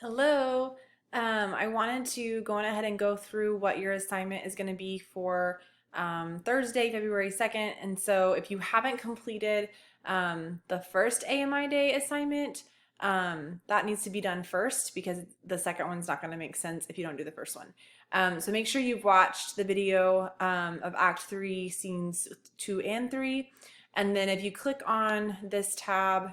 Hello. I wanted to go on ahead and go through what your assignment is going to be for Thursday, February 2nd. And so if you haven't completed the first AMI Day assignment, that needs to be done first because the second one's not going to make sense if you don't do the first one. So make sure you've watched the video of Act 3, Scenes 2 and 3. And then if you click on this tab,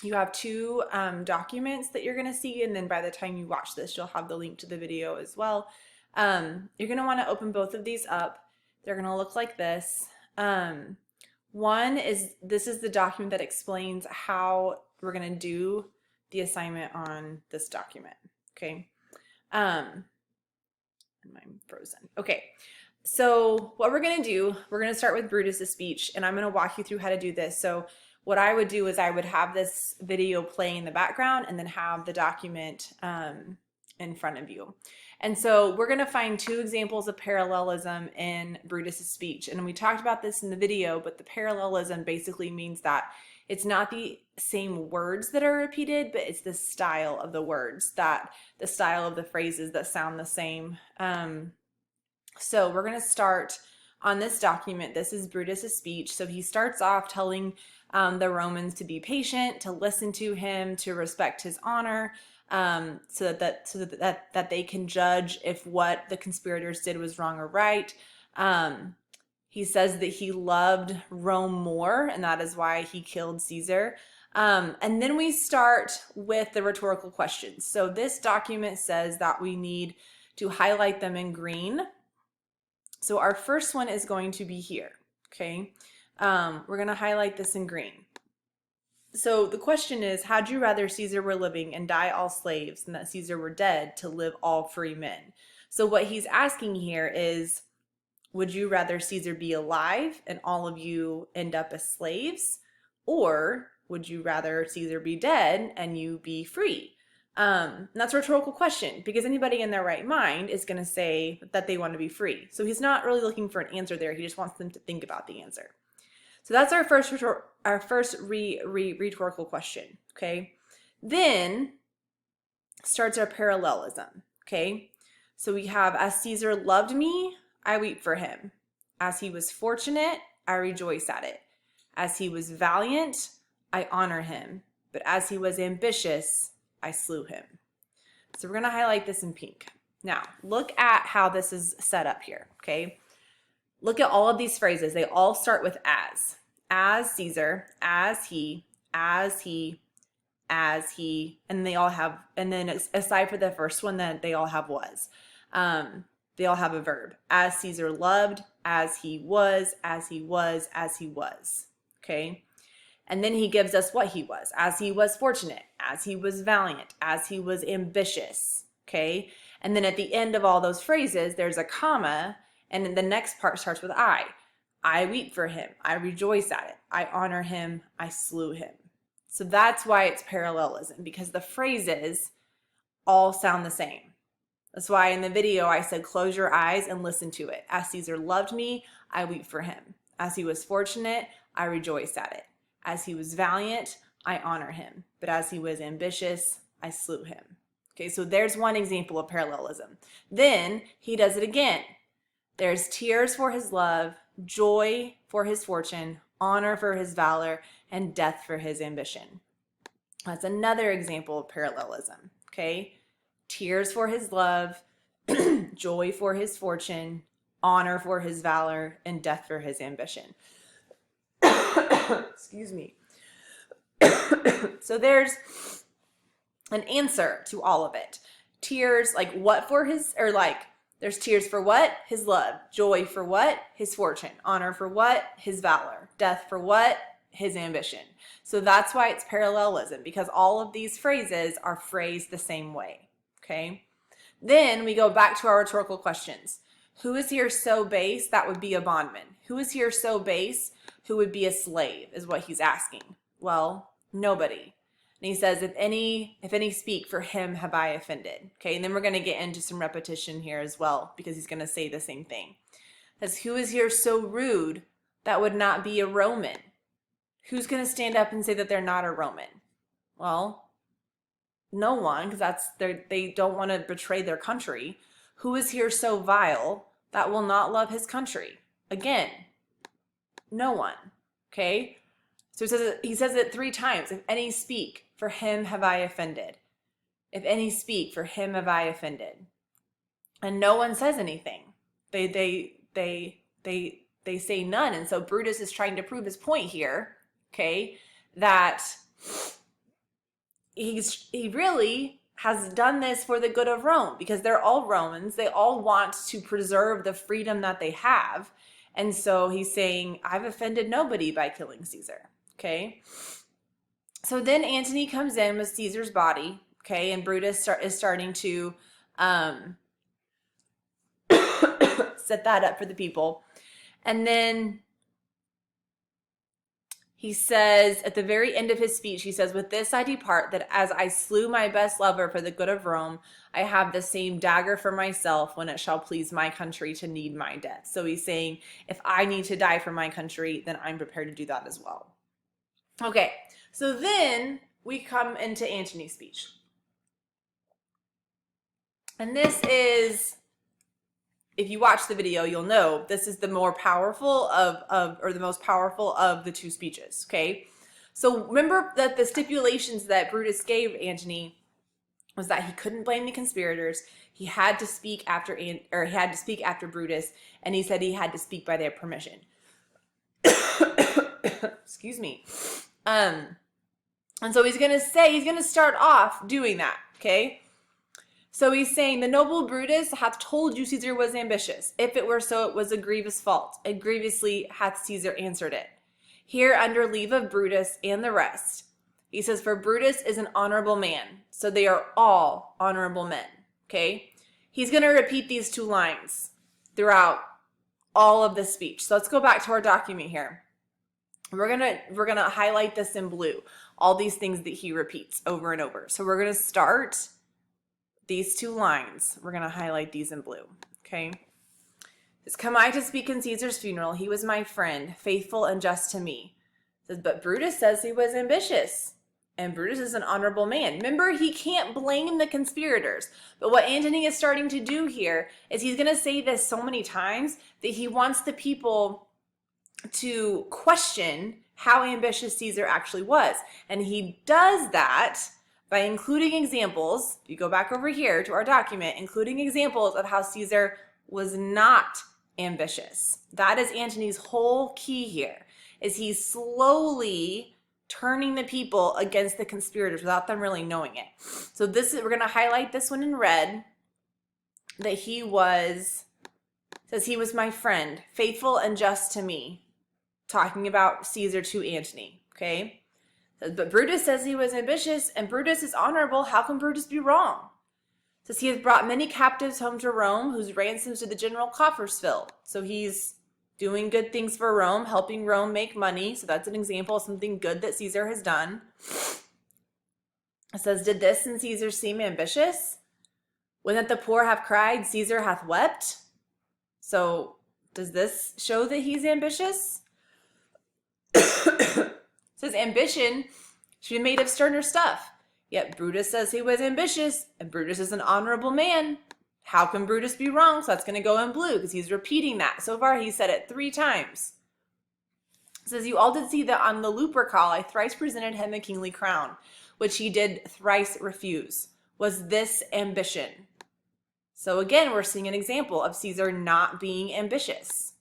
you have two documents that you're going to see, and then by the time you watch this, you'll have the link to the video as well. You're going to want to open both of these up. They're going to look like this. This is the document that explains how we're going to do the assignment on this document. Okay. I'm frozen. Okay. So what we're going to do, we're going to start with Brutus's speech, and I'm going to walk you through how to do this. So what I would do is I would have this video play in the background and then have the document in front of you. And so we're going to find two examples of parallelism in Brutus's speech. And we talked about this in the video, but the parallelism basically means that it's not the same words that are repeated, but it's the style of the words, the style of the phrases that sound the same. So we're going to start on this document. This is Brutus's speech. So he starts off telling the Romans to be patient, to listen to him, to respect his honor, so that they can judge if what the conspirators did was wrong or right. He says that he loved Rome more, and that is why he killed Caesar. And then we start with the rhetorical questions. So this document says that we need to highlight them in green. So our first one is going to be here, okay? We're going to highlight this in green. So the question is, had you rather Caesar were living and die all slaves than that Caesar were dead to live all free men? So what he's asking here is, would you rather Caesar be alive and all of you end up as slaves? Or would you rather Caesar be dead and you be free? And that's a rhetorical question because anybody in their right mind is going to say that they want to be free. So he's not really looking for an answer there. He just wants them to think about the answer. So that's our first rhetorical question, okay? Then starts our parallelism, okay? So we have, as Caesar loved me, I weep for him. As he was fortunate, I rejoice at it. As he was valiant, I honor him. But as he was ambitious, I slew him. So we're going to highlight this in pink. Now, look at how this is set up here, okay? Look at all of these phrases. They all start with as. As Caesar, as he, as he, as he, and they all have, and then aside for the first one, that they all have was. They all have a verb. As Caesar loved, as he was, as he was, as he was, okay? And then he gives us what he was. As he was fortunate, as he was valiant, as he was ambitious, okay? And then at the end of all those phrases, there's a comma, and then the next part starts with I. I weep for him. I rejoice at it. I honor him. I slew him. So that's why it's parallelism, because the phrases all sound the same. That's why in the video I said, close your eyes and listen to it. As Caesar loved me, I weep for him. As he was fortunate, I rejoice at it. As he was valiant, I honor him. But as he was ambitious, I slew him. Okay, so there's one example of parallelism. Then he does it again. There's tears for his love, joy for his fortune, honor for his valor, and death for his ambition. That's another example of parallelism, okay? Tears for his love, joy for his fortune, honor for his valor, and death for his ambition. Excuse me. So there's an answer to all of it. Tears, like what for his, or like there's tears for what? His love. Joy for what? His fortune. Honor for what? His valor. Death for what? His ambition. So that's why it's parallelism, because all of these phrases are phrased the same way, okay? Then we go back to our rhetorical questions. Who is here so base? That would be a bondman. Who is here so base? Who would be a slave is what he's asking. Well, nobody. And he says, if any speak, for him have I offended. Okay, and then we're going to get into some repetition here as well, because he's going to say the same thing. It says, who is here so rude that would not be a Roman? Who's going to stand up and say that they're not a Roman? Well, no one, because they don't want to betray their country. Who is here so vile that will not love his country? Again, no one. Okay? So he says it 3 times. If any speak, for him have I offended. If any speak, for him have I offended. And no one says anything. They say none. And so Brutus is trying to prove his point here, okay, that he really has done this for the good of Rome, because they're all Romans. They all want to preserve the freedom that they have. And so he's saying, I've offended nobody by killing Caesar, okay? So then Antony comes in with Caesar's body, okay, and Brutus is starting to set that up for the people. And then he says, at the very end of his speech, he says, with this I depart, that as I slew my best lover for the good of Rome, I have the same dagger for myself when it shall please my country to need my death. So he's saying, if I need to die for my country, then I'm prepared to do that as well. Okay, so then we come into Antony's speech. And this is, if you watch the video, you'll know this is the more powerful or the most powerful of the 2 speeches, okay? So remember that the stipulations that Brutus gave Antony was that he couldn't blame the conspirators. He had to speak after Brutus, and he said he had to speak by their permission. Excuse me. And so he's going to start off doing that, okay? So he's saying, the noble Brutus hath told you Caesar was ambitious. If it were so, it was a grievous fault, and grievously hath Caesar answered it. Here under leave of Brutus and the rest. He says, for Brutus is an honorable man. So they are all honorable men, okay? He's going to repeat these 2 lines throughout all of the speech. So let's go back to our document here. We're going to highlight this in blue, all these things that he repeats over and over. So we're going to start these 2 lines. We're going to highlight these in blue, okay? It says, come I to speak in Caesar's funeral, he was my friend, faithful and just to me. It says, but Brutus says he was ambitious, and Brutus is an honorable man. Remember, he can't blame the conspirators. But what Antony is starting to do here is he's going to say this so many times that he wants the people to question how ambitious Caesar actually was. And he does that by including examples. You go back over here to our document, including examples of how Caesar was not ambitious. That is Antony's whole key here, is he's slowly turning the people against the conspirators without them really knowing it. So we're going to highlight this one in red, that says he was my friend, faithful and just to me, talking about Caesar to Antony, okay? But Brutus says he was ambitious, and Brutus is honorable. How can Brutus be wrong? It says he has brought many captives home to Rome, whose ransoms did the general coffers fill. So he's doing good things for Rome, helping Rome make money. So that's an example of something good that Caesar has done. It says, did this in Caesar seem ambitious? When that the poor have cried, Caesar hath wept. So does this show that he's ambitious? It says ambition should be made of sterner stuff. Yet Brutus says he was ambitious, and Brutus is an honorable man. How can Brutus be wrong? So that's going to go in blue because he's repeating that. So far he said it 3 times. It says, you all did see that on the Lupercal I thrice presented him a kingly crown, which he did thrice refuse. Was this ambition? So again, we're seeing an example of Caesar not being ambitious.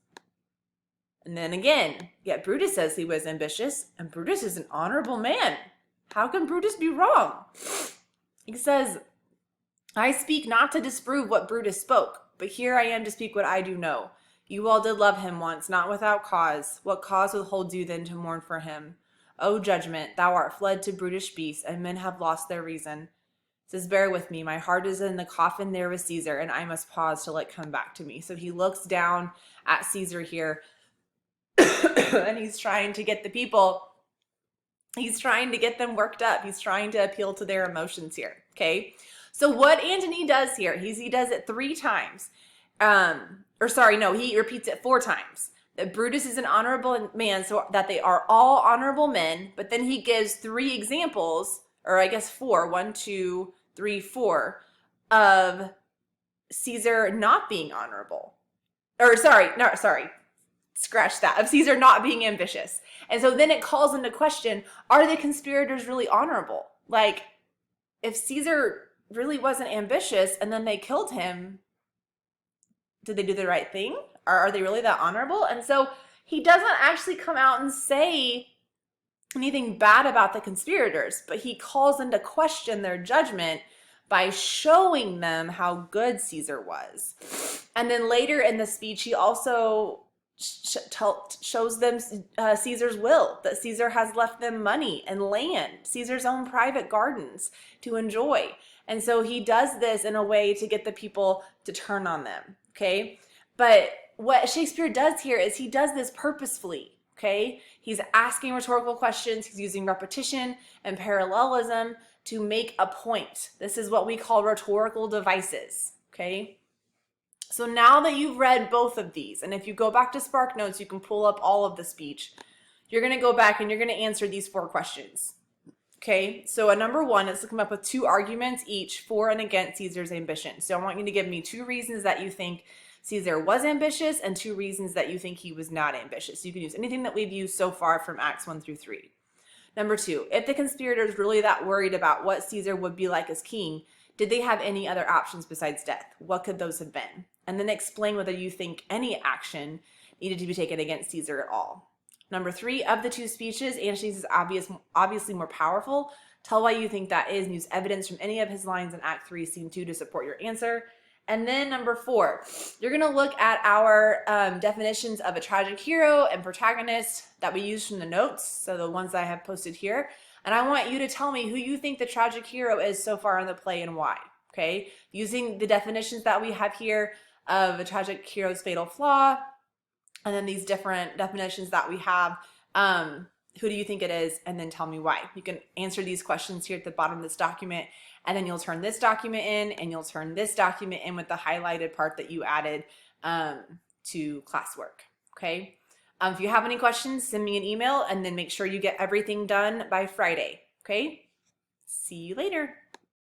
And then again, yet Brutus says he was ambitious, and Brutus is an honorable man. How can Brutus be wrong? He says, I speak not to disprove what Brutus spoke, but here I am to speak what I do know. You all did love him once, not without cause. What cause withholds you then to mourn for him? O judgment, thou art fled to brutish beasts, and men have lost their reason. It says, bear with me, my heart is in the coffin there with Caesar, and I must pause till it come back to me. So he looks down at Caesar here, and he's trying to get the people, he's trying to get them worked up. He's trying to appeal to their emotions here, okay? So what Antony does here, he does it 3 times. He repeats it 4 times. That Brutus is an honorable man, so that they are all honorable men, but then he gives 3 examples or I guess four, 1, 2, 3, 4, of Caesar not being honorable. Or sorry, scratch that, of Caesar not being ambitious. And so then it calls into question, are the conspirators really honorable? Like, if Caesar really wasn't ambitious and then they killed him, did they do the right thing? Or are they really that honorable? And so he doesn't actually come out and say anything bad about the conspirators, but he calls into question their judgment by showing them how good Caesar was. And then later in the speech, he also shows them Caesar's will, that Caesar has left them money and land, Caesar's own private gardens to enjoy. And so he does this in a way to get the people to turn on them, okay? But what Shakespeare does here is he does this purposefully, okay? He's asking rhetorical questions, he's using repetition and parallelism to make a point. This is what we call rhetorical devices, okay? So now that you've read both of these, and if you go back to Spark Notes, you can pull up all of the speech. You're going to go back and you're going to answer these 4 questions, okay? So number 1 is to come up with 2 arguments each for and against Caesar's ambition. So I want you to give me 2 reasons that you think Caesar was ambitious and 2 reasons that you think he was not ambitious. You can use anything that we've used so far from Acts 1 through 3. Number 2, if the conspirators really that worried about what Caesar would be like as king, did they have any other options besides death? What could those have been? And then explain whether you think any action needed to be taken against Caesar at all. Number 3, of the 2 speeches, Antony's is obviously more powerful. Tell why you think that is and use evidence from any of his lines in Act 3, Scene 2 to support your answer. And then number 4, you're going to look at our definitions of a tragic hero and protagonist that we use from the notes, so the ones I have posted here. And I want you to tell me who you think the tragic hero is so far in the play and why, okay? Using the definitions that we have here of a tragic hero's fatal flaw, and then these different definitions that we have, who do you think it is, and then tell me why. You can answer these questions here at the bottom of this document, and then you'll turn this document in, and you'll turn this document in with the highlighted part that you added to classwork, okay? If you have any questions, send me an email, and then make sure you get everything done by Friday, okay? See you later.